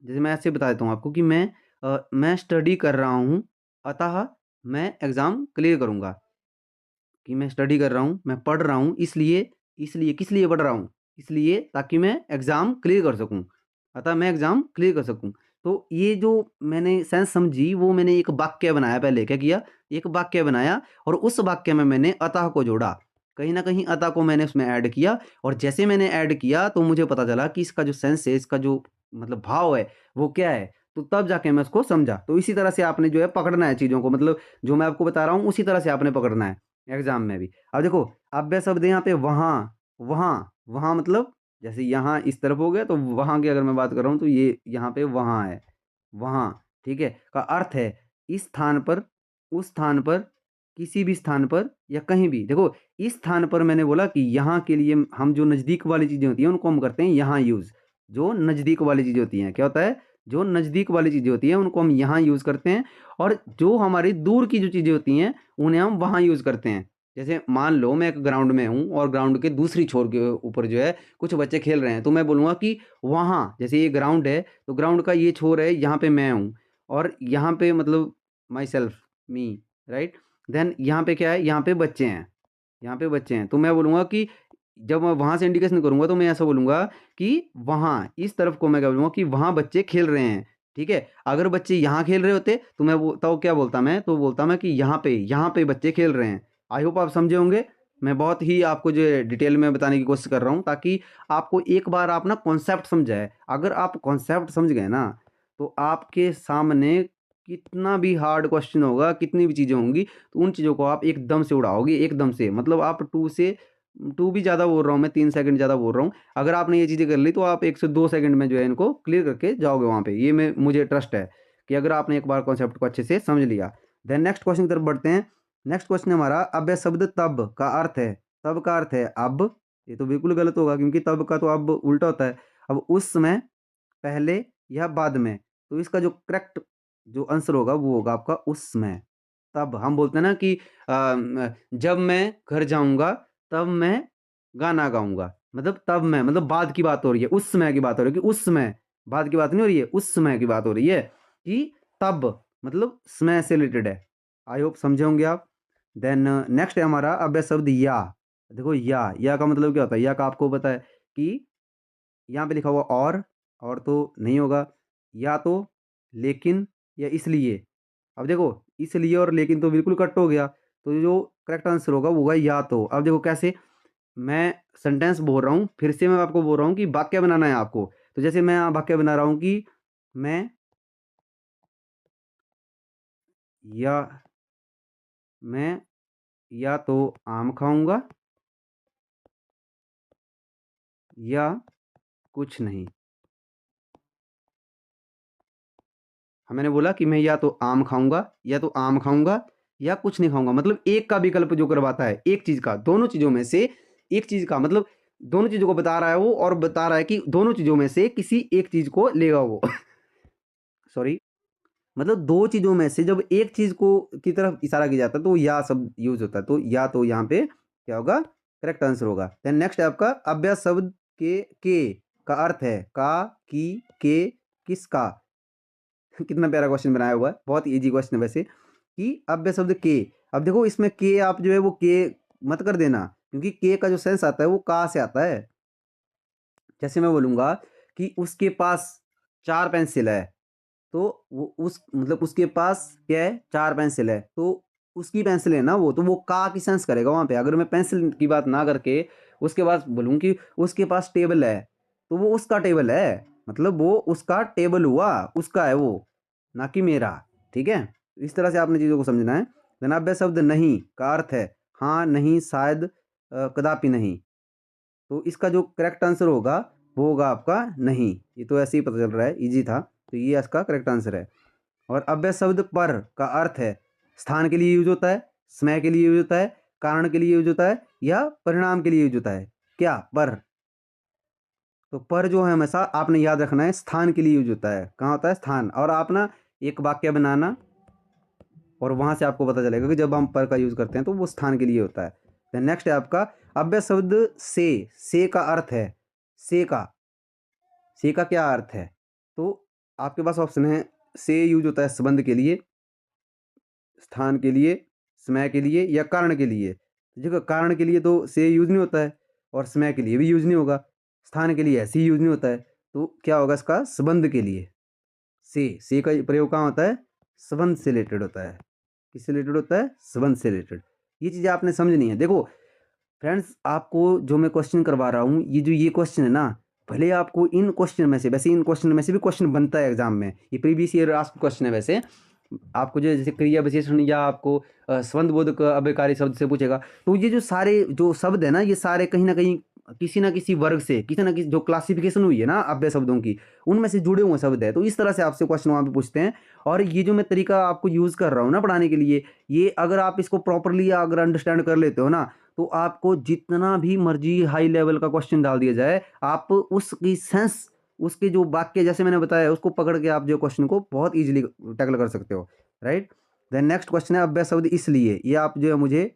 जैसे मैं ऐसे बता देता हूँ आपको कि मैं स्टडी कर रहा हूँ, अतः मैं एग्ज़ाम क्लियर करूँगा। कि मैं स्टडी कर रहा हूँ, मैं पढ़ रहा हूँ इसलिए किस लिए पढ़ रहा हूँ? इसलिए ताकि मैं एग्ज़ाम क्लियर कर सकूँ, अतः मैं एग्ज़ाम क्लियर कर सकूँ। तो ये जो मैंने सेंस समझी वो मैंने एक वाक्य बनाया पहले, क्या किया? एक वाक्य बनाया और उस वाक्य में मैंने अतः को जोड़ा। कहीं न कहीं अतः को मैंने उसमें ऐड किया और जैसे मैंने ऐड किया तो मुझे पता चला कि इसका जो सेंस है, इसका जो मतलब भाव है, वो क्या है? तो तब जाके मैं उसको समझा। तो इसी तरह से आपने जो है पकड़ना है चीज़ों को, मतलब जो मैं आपको बता रहा हूँ उसी तरह से आपने पकड़ना है। एग्ज़ाम में भी। अब देखो अव्यय शब्द है यहाँ पे वहाँ, वहाँ मतलब जैसे यहाँ इस तरफ हो गया तो वहाँ की अगर मैं बात कर रहा हूँ तो ये यहाँ पे वहाँ है, वहाँ, ठीक है? का अर्थ है इस स्थान पर, उस स्थान पर, किसी भी स्थान पर या कहीं भी। देखो इस स्थान पर मैंने बोला कि यहाँ के लिए हम जो नज़दीक वाली चीज़ें होती हैं उनको हम करते हैं यहाँ यूज़। जो नज़दीक वाली चीज़ें होती हैं, क्या होता है? जो नज़दीक वाली चीज़ें होती हैं उनको हम यहाँ यूज़ करते हैं और जो हमारी दूर की जो चीज़ें होती हैं उन्हें हम वहाँ यूज़ करते हैं। जैसे मान लो मैं एक ग्राउंड में हूँ और ग्राउंड के दूसरी छोर के ऊपर जो है कुछ बच्चे खेल रहे हैं, तो मैं बोलूँगा कि वहाँ, जैसे ये ग्राउंड है तो ग्राउंड का ये छोर है, यहाँ पे मैं हूँ और यहाँ पे मतलब myself, me, right? Then यहाँ पे क्या है? यहाँ पे बच्चे हैं, यहाँ पे बच्चे हैं। तो मैं बोलूँगा कि जब मैं वहाँ से इंडिकेशन करूँगा तो मैं ऐसा बोलूँगा कि वहाँ, इस तरफ को मैं क्या बोलूँगा कि वहाँ बच्चे खेल रहे हैं, ठीक है? अगर बच्चे यहाँ खेल रहे होते तो मैं वो तो क्या बोलता मैं? तो बोलता मैं कि यहाँ पे बच्चे खेल रहे हैं। आई होप आप समझे होंगे। मैं बहुत ही आपको जो है डिटेल में बताने की कोशिश कर रहा हूँ ताकि आपको एक बार आप ना कॉन्सेप्ट समझ जाए। अगर आप कॉन्सेप्ट समझ गए ना, तो आपके सामने कितना भी हार्ड क्वेश्चन होगा, कितनी भी चीज़ें होंगी, तो उन चीज़ों को आप एकदम से उड़ाओगे, एकदम से। मतलब आप 2 भी ज़्यादा बोल रहा हूँ मैं, 3 सेकंड ज़्यादा बोल रहा हूँ। अगर आपने ये चीज़ें कर ली तो आप 1 से 2 सेकंड में जो है इनको क्लियर करके जाओगे वहाँ पे। ये मैं मुझे ट्रस्ट है कि अगर आपने एक बार कॉन्सेप्ट को अच्छे से समझ लिया। देन नेक्स्ट क्वेश्चन की तरफ बढ़ते हैं। नेक्स्ट क्वेश्चन हमारा अव्यय शब्द तब का अर्थ है। तब का अर्थ है अब। ये तो बिल्कुल गलत होगा क्योंकि तब का तो अब उल्टा होता है। अब उस समय, पहले या बाद में। तो इसका जो करेक्ट जो आंसर होगा वो होगा आपका उस समय। तब हम बोलते हैं ना कि जब मैं घर जाऊँगा तब मैं गाना गाऊँगा। मतलब तब मैं मतलब बाद की बात हो रही है, उस समय की बात हो रही है कि उस समय, बाद की बात नहीं हो रही है, उस समय की बात हो रही है कि तब मतलब समय से रिलेटेड है। आई होप समझे होंगे आप। देन नेक्स्ट है हमारा अव्यय शब्द या। देखो या का मतलब क्या होता है? या का आपको पता है कि यहाँ पे लिखा हुआ और तो नहीं होगा, या तो, लेकिन या इसलिए। अब देखो इसलिए और लेकिन तो बिल्कुल कट हो गया, तो जो करेक्ट आंसर होगा वो होगा या तो। अब देखो कैसे, मैं सेंटेंस बोल रहा हूँ, फिर से मैं आपको बोल रहा हूँ कि वाक्य बनाना है आपको। तो जैसे मैं यहाँ वाक्य बना रहा हूँ कि मैं या मैं या तो आम खाऊँगा या कुछ नहीं। हाँ, मैंने बोला कि मैं या तो आम खाऊँगा या कुछ नहीं खाऊँगा। मतलब एक का विकल्प जो करवाता है, एक चीज़ का, दोनों चीज़ों में से एक चीज़ का मतलब दोनों चीज़ों को बता रहा है वो और बता रहा है कि दोनों चीज़ों में से किसी एक चीज़ को लेगा वो। सॉरी, मतलब 2 चीज़ों में से जब एक चीज़ को की तरफ इशारा किया जाता है तो या शब्द यूज़ होता है। तो या तो यहाँ पे क्या होगा? करेक्ट आंसर होगा। देन नेक्स्ट है आपका अव्यय शब्द के का अर्थ है का, की, के, किसका। कितना प्यारा क्वेश्चन बनाया हुआ है, बहुत ईजी क्वेश्चन है वैसे। कि अव्यय शब्द के। अब देखो इसमें के आप जो है वो के मत कर देना क्योंकि के का जो सेंस आता है वो का से आता है। जैसे मैं बोलूँगा कि उसके पास 4 पेंसिल है, तो वो उस मतलब उसके पास क्या है? 4 पेंसिल है, तो उसकी पेंसिल है ना वो, तो वो का की सेंस करेगा वहाँ पे। अगर मैं पेंसिल की बात ना करके उसके बाद बोलूँ कि उसके पास टेबल है, तो वो उसका टेबल है। मतलब वो उसका टेबल हुआ, उसका है वो, ना कि मेरा। ठीक है? इस तरह से आपने चीज़ों को समझना है। देन अव्यय शब्द नहीं का अर्थ है हाँ, नहीं, शायद, कदापि नहीं। तो इसका जो करेक्ट आंसर होगा वो होगा आपका नहीं। ये तो ऐसे ही पता चल रहा है, ईज़ी था। तो ये इसका करेक्ट आंसर है। और अव्यय शब्द पर का अर्थ है स्थान के लिए यूज होता है, समय के लिए यूज होता है, कारण के लिए यूज होता है या परिणाम के लिए यूज होता है। क्या? पर। तो पर जो है हमेशा आपने याद रखना है स्थान के लिए यूज होता है। कहाँ होता है? स्थान। और आप ना एक वाक्य बनाना और वहाँ से आपको पता चलेगा कि जब हम पर का यूज़ करते हैं तो वो स्थान के लिए होता है। देन नेक्स्ट है आपका अव्यय शब्द से का अर्थ है, से का क्या अर्थ है? तो आपके पास ऑप्शन है, से यूज होता है संबंध के लिए, स्थान के लिए, समय के लिए या कारण के लिए। देखो कारण के लिए तो से यूज नहीं होता है और समय के लिए भी यूज नहीं होगा, स्थान के लिए ऐसे ही यूज नहीं होता है, तो क्या होगा इसका? संबंध के लिए। से का प्रयोग कहाँ होता है? संबंध से रिलेटेड होता है। किससे रिलेटेड होता है? संबंध से रिलेटेड। ये चीज़ें आपने समझनी है। देखो फ्रेंड्स, आपको जो मैं क्वेश्चन करवा रहा हूँ, ये क्वेश्चन है ना, भले आपको इन क्वेश्चन में से, वैसे इन क्वेश्चन में से भी क्वेश्चन बनता है एग्जाम में, ये प्रीवियस ईयर आस्क्ड क्वेश्चन है। वैसे आपको जो जैसे क्रिया विशेषण या आपको संबंध बोधक अव्ययकारी शब्द से पूछेगा, तो ये जो सारे जो शब्द है ना, ये सारे कहीं ना कहीं किसी ना किसी वर्ग से, किसी ना किसी जो क्लासिफिकेशन हुई है ना अव्यय शब्दों की, उनमें से जुड़े हुए शब्द है। तो इस तरह से आपसे क्वेश्चन वहाँ पे पूछते हैं। और ये जो मैं तरीका आपको यूज़ कर रहा हूँ ना पढ़ाने के लिए, ये अगर आप इसको प्रॉपरली अगर अंडरस्टैंड कर लेते हो ना, तो आपको जितना भी मर्जी हाई लेवल का क्वेश्चन डाल दिया जाए, आप उसकी सेंस, उसके जो वाक्य जैसे मैंने बताया, उसको पकड़ के आप जो क्वेश्चन को बहुत इजीली टैकल कर सकते हो, राइट। देन नेक्स्ट क्वेश्चन है अव्यय शब्द इसलिए। ये आप जो है मुझे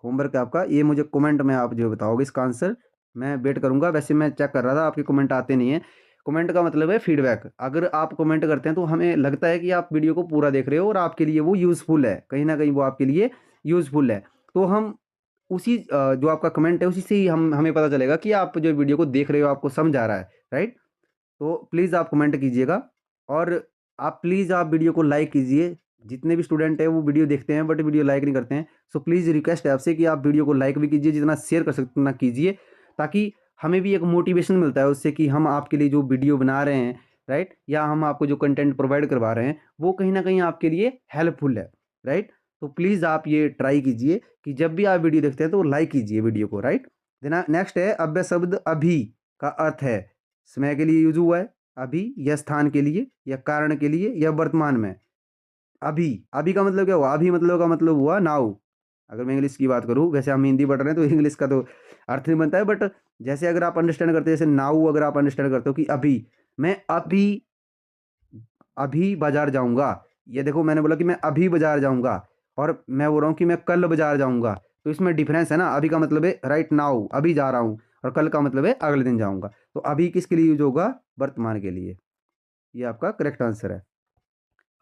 होमवर्क है आपका, ये मुझे कमेंट में आप जो बताओगे इसका आंसर, मैं वेट करूंगा। वैसे मैं चेक कर रहा था, आपके कमेंट आते नहीं है। कमेंट का मतलब है फीडबैक। अगर आप कमेंट करते हैं तो हमें लगता है कि आप वीडियो को पूरा देख रहे हो और आपके लिए वो यूज़फुल है, कहीं ना कहीं वो आपके लिए यूज़फुल है। तो हम उसी जो आपका कमेंट है उसी से ही हमें पता चलेगा कि आप जो वीडियो को देख रहे हो, आपको समझ आ रहा है, राइट। तो प्लीज़ आप कमेंट कीजिएगा और आप प्लीज़ आप वीडियो को लाइक कीजिए। जितने भी स्टूडेंट हैं वो वीडियो देखते हैं बट वीडियो लाइक नहीं करते हैं, सो प्लीज़ रिक्वेस्ट है आपसे कि आप वीडियो को लाइक भी कीजिए, जितना शेयर कर सकते उतना कीजिए, ताकि हमें भी एक मोटिवेशन मिलता है उससे कि हम आपके लिए जो वीडियो बना रहे हैं, राइट, या हम आपको जो कंटेंट प्रोवाइड करवा रहे हैं वो कहीं ना कहीं आपके लिए हेल्पफुल है, राइट। तो प्लीज़ आप ये ट्राई कीजिए कि जब भी आप वीडियो देखते हैं तो लाइक कीजिए वीडियो को, राइट। नेक्स्ट है अव्यय शब्द अभी का अर्थ है समय के लिए यूज हुआ है, अभी या स्थान के लिए या कारण के लिए या वर्तमान में। अभी, अभी का मतलब क्या हुआ? अभी मतलब का मतलब हुआ नाउ। अगर मैं इंग्लिश की बात करूँ, वैसे हम हिंदी पढ़ रहे हैं तो इंग्लिश का तो अर्थ नहीं बनता है, बट जैसे अगर आप अंडरस्टैंड करते हैं, जैसे नाउ अगर आप अंडरस्टैंड करते हो कि अभी, मैं अभी अभी बाजार जाऊंगा, ये देखो मैंने बोला कि मैं अभी बाजार जाऊंगा और मैं बोल रहा हूँ कि मैं कल बाजार जाऊंगा, तो इसमें डिफरेंस है ना। अभी का मतलब है राइट नाउ, अभी जा रहा हूँ, और कल का मतलब है अगले दिन जाऊंगा। तो अभी किसके लिए यूज होगा? वर्तमान के लिए। ये आपका करेक्ट आंसर है।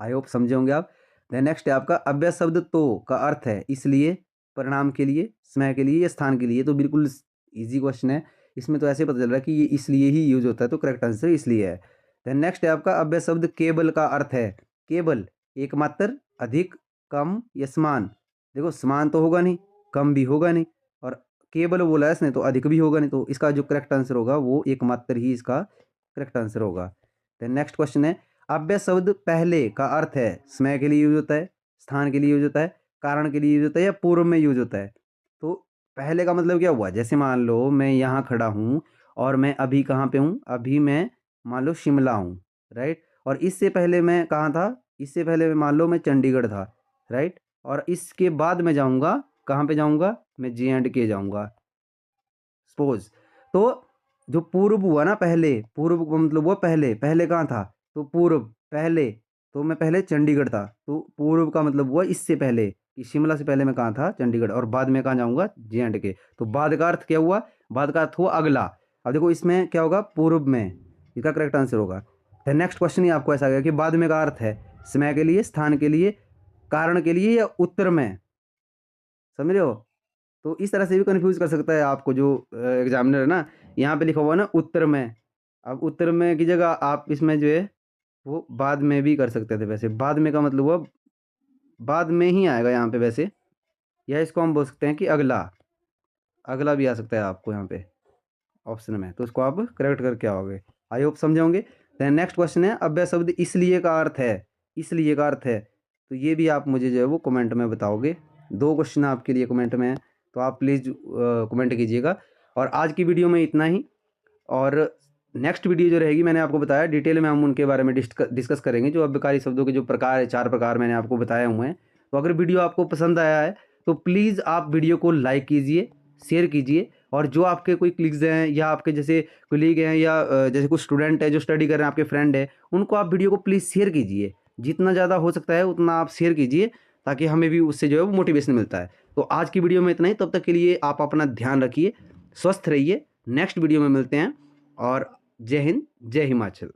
आई होप समझे होंगे आप। देन नेक्स्ट है आपका अव्यय शब्द तो का अर्थ है इसलिए, परिणाम के लिए, समय के लिए या स्थान के लिए। तो बिल्कुल इजी क्वेश्चन है, इसमें तो ऐसे पता चल रहा है कि ये इसलिए ही यूज होता है, तो करेक्ट आंसर इसलिए है। देन नेक्स्ट है आपका अव्यय शब्द केवल का अर्थ है केवल, एकमात्र, अधिक, कम या समान। देखो समान तो होगा नहीं, कम भी होगा नहीं, और केवल बोला है इसने तो अधिक भी होगा नहीं, तो इसका जो करेक्ट आंसर होगा वो एकमात्र ही इसका करेक्ट आंसर होगा। देन नेक्स्ट क्वेश्चन है अव्यय शब्द पहले का अर्थ है समय के लिए यूज होता है, स्थान के लिए यूज होता है, कारण के लिए यूज होता है या पूर्व में यूज होता है। तो पहले का मतलब क्या हुआ? जैसे मान लो मैं यहाँ खड़ा हूँ और मैं अभी कहाँ पे हूँ? अभी मैं मान लो शिमला हूँ, राइट। और इससे पहले मैं कहाँ था? इससे पहले मैं मान लो मैं चंडीगढ़ था, राइट। और इसके बाद मैं जाऊँगा कहाँ पे जाऊँगा? मैं J&K जाऊँगा, सपोज। तो जो पूर्व हुआ ना, पहले, पूर्व का मतलब हुआ पहले, पहले कहाँ था? तो पूर्व, पहले, तो मैं पहले चंडीगढ़ था, तो पूर्व का मतलब हुआ इससे पहले, कि शिमला से पहले मैं कहाँ था? चंडीगढ़, और बाद में कहाँ जाऊँगा? J&K। तो बाद का अर्थ क्या हुआ? बाद का अर्थ हुआ अगला। अब देखो इसमें क्या होगा? पूर्व में, इसका करेक्ट आंसर होगा। तो नेक्स्ट क्वेश्चन ही आपको ऐसा आ गया कि बाद में का अर्थ है समय के लिए, स्थान के लिए, कारण के लिए या उत्तर में। समझ रहे हो? तो इस तरह से भी कन्फ्यूज़ कर सकता है आपको जो एग्ज़ामिनर है ना। यहाँ पे लिखा हुआ है ना उत्तर में, अब उत्तर में की जगह आप इसमें जो है वो बाद में भी कर सकते थे। वैसे बाद में का मतलब हुआ बाद में ही आएगा यहाँ पे वैसे, या इसको हम बोल सकते हैं कि अगला, अगला भी आ सकता है आपको यहाँ पे ऑप्शन में, तो उसको आप करेक्ट करके आओगे। आई होप समझे होंगे। देन नेक्स्ट क्वेश्चन है अव्यय शब्द इसलिए का अर्थ है, इसलिए का अर्थ है, तो ये भी आप मुझे जो है वो कमेंट में बताओगे। 2 क्वेश्चन आपके लिए कमेंट में है, तो आप प्लीज़ कमेंट कीजिएगा। और आज की वीडियो में इतना ही, और नेक्स्ट वीडियो जो रहेगी मैंने आपको बताया डिटेल में हम उनके बारे में डिस्कस करेंगे, जो अव्ययकारी शब्दों के जो प्रकार है, 4 प्रकार मैंने आपको बताए हुए हैं। तो अगर वीडियो आपको पसंद आया है तो प्लीज़ आप वीडियो को लाइक कीजिए, शेयर कीजिए, और जो आपके कोई क्लिक्स हैं या आपके जैसे कोलीग हैं या जैसे कुछ स्टूडेंट है जो स्टडी कर रहे हैं, आपके फ्रेंड है, उनको आप वीडियो को प्लीज़ शेयर कीजिए। जितना ज़्यादा हो सकता है उतना आप शेयर कीजिए, ताकि हमें भी उससे जो है वो मोटिवेशन मिलता है। तो आज की वीडियो में इतना ही, तब तक के लिए आप अपना ध्यान रखिए, स्वस्थ रहिए। नेक्स्ट वीडियो में मिलते हैं और जय हिंद, जय हिमाचल।